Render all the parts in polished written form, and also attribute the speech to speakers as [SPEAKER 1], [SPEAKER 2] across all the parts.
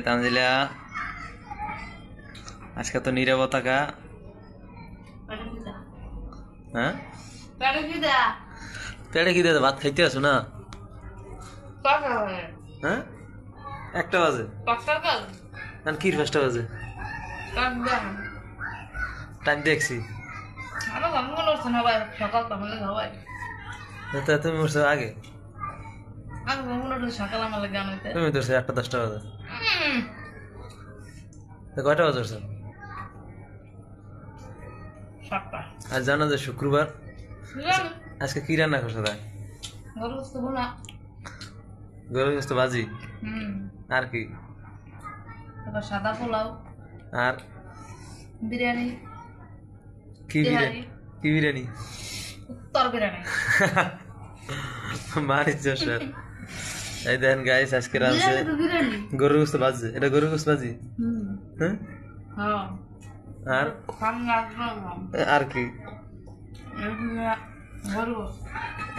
[SPEAKER 1] তানজিলা আজকে তো নীরবতা কা হ্যাঁ পেটে কি দেয় ভাত খাইতে আসো না হ্যাঁ একটা বাজে কি 5টা বাজে টাইম দেখছি তুমি উঠছো আগে তুমি তো 8টা 10টা বাজে কয়টা বাজে উঠছো আজ জানো যে শুক্রবার আজকে কি রান্না করছো তাই গরু গোস্ত ভাজি আর কি
[SPEAKER 2] সাদা পোলাও
[SPEAKER 1] আর
[SPEAKER 2] বিরিয়ানি
[SPEAKER 1] কি বিরিয়ানি কি বিরিয়ানি
[SPEAKER 2] উত্তর বিরিয়ানি
[SPEAKER 1] মারিস স্যার এই দেখেন গাইস আজকে রাঁধছে গরু গোস্ত ভাজি এটা গরু গোস্ত ভাজি হ্যাঁ আর আর কি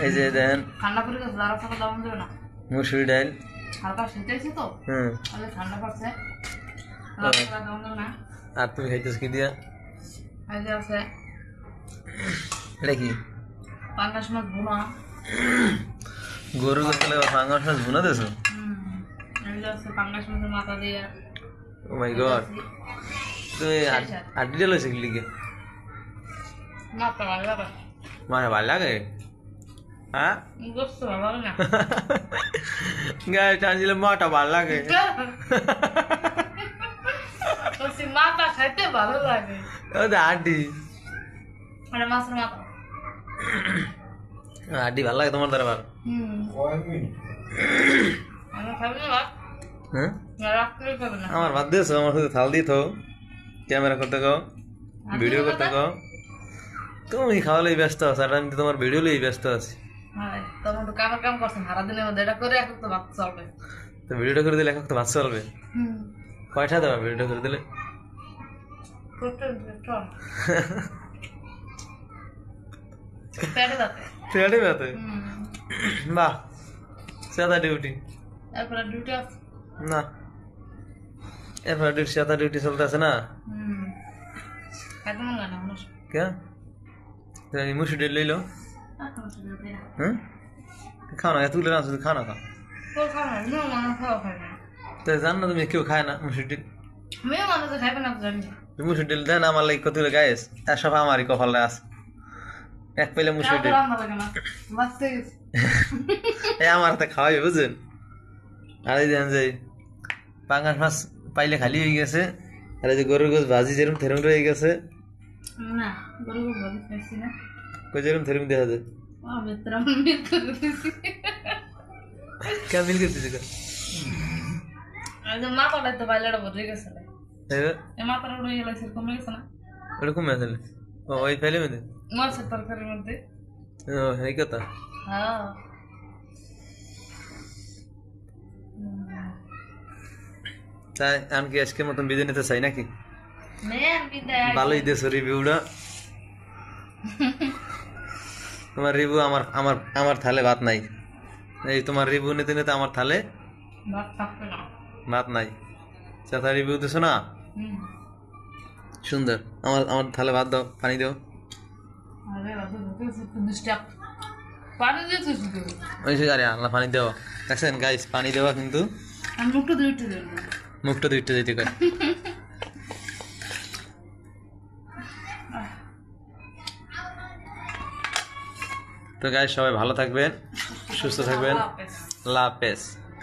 [SPEAKER 1] এই যে দেন
[SPEAKER 2] ঠান্ডা পড়ে গেছে দাঁড়া থাকা দাম দেবে না
[SPEAKER 1] মুসুরি ডাল
[SPEAKER 2] হালকা শীতেছি তো তাহলে ঠান্ডা পড়ছে না
[SPEAKER 1] আর তুমি খাইতেছ কি দিয়া
[SPEAKER 2] এই যে আছে
[SPEAKER 1] এটা কি
[SPEAKER 2] পাঙ্গাস মাছ ভুনা
[SPEAKER 1] গরু গোস্ত পাঙ্গাস মাছ ভুনা দেছো
[SPEAKER 2] এই যে আছে পাঙ্গাস মাছের মাথা দিয়ে
[SPEAKER 1] ও মাই গড তুমি আড্ডি ডাল হয়েছে কি লিখে
[SPEAKER 2] মাথা ভালো লাগে
[SPEAKER 1] মানে ভালো লাগে হ্যাঁ
[SPEAKER 2] গোস্ত ভালো লাগে না
[SPEAKER 1] গায়ে টানছিলে মাটা ভালো লাগে
[SPEAKER 2] মাথা খাইতে ভালো লাগে
[SPEAKER 1] আড্ডি
[SPEAKER 2] মাছের মাথা
[SPEAKER 1] আড্ডি ভালো লাগে তোমার দ্বারা ভালো হ্যাঁ আমার ভাত দিয়েছো আমার সাথে থাল দিয়ে থো ক্যামেরা করতে গো ভিডিও করতে গো তুমি খাওয়ালেই ব্যস্ত আছো আর আমি তো তোমার ভিডিও লই ব্যস্ত আছি
[SPEAKER 2] কাম করছেন সারাদিনের মধ্যে এটা করে এখন তো ভাত চলবে
[SPEAKER 1] তো ভিডিওটা করে দিলে এখন তো ভাত চলবে কয়টা দেবা ভিডিওটা করে দিলে পেটে ব্যথা বাহ সাদা ডিউটি
[SPEAKER 2] এরপরে ডিউটি আছে
[SPEAKER 1] না এরপরে ডিউটি সাদা ডিউটি চলতেছে না কে তুমি মুসুর ডাল লইলো হ্যাঁ খাও না তুলে না শুধু খাও না খাও তো জান না তুমি কেউ খায় না মুসুর ডাল মুসুর ডাল দেন আমার লাগে কত গায়েস তার সব আমারই কপালে আছে এক পেলে মুসুর ডাল এই আমার হাতে খাওয়াই বুঝছেন আর এই দেন যে পাঙ্গাস মাছ পাইলে খালি হয়ে গেছে আর এই যে গরুর গোস ভাজি যেরকম থেরম রয়ে গেছে
[SPEAKER 2] না গরুর গোস ভাজি খাইছি না
[SPEAKER 1] কই যেরকম থেরম দেখা যায় কে মিল করতেছে কে
[SPEAKER 2] মাথাটা তো বাইলাটা বদলে গেছে মাথাটা উড়ে গেলে কমে গেছে না
[SPEAKER 1] ওরকম আসলে ও ওই ফেলে মধ্যে
[SPEAKER 2] মাছের তরকারির মধ্যে
[SPEAKER 1] ও এই কথা
[SPEAKER 2] হ্যাঁ
[SPEAKER 1] তাই আমি কি আজকের মতন বিদায় নিতে চাই নাকি ভালোই দেছো রিভিউটা তোমার রিভিউ আমার আমার আমার থালে ভাত নাই এই তোমার রিভিউ নিতে নিতে আমার থালে ভাত নাই চাচা রিভিউ দিছো না সুন্দর আমার আমার থালে ভাত দাও পানি দাও আরে আল্লাহ পানি দেওয়া দেখছেন গাইস পানি দেওয়া কিন্তু মুখটা দুইটা দিতে কয় তো গাইস সবাই ভালো থাকবেন সুস্থ থাকবেন আল্লাহ হাফেজ।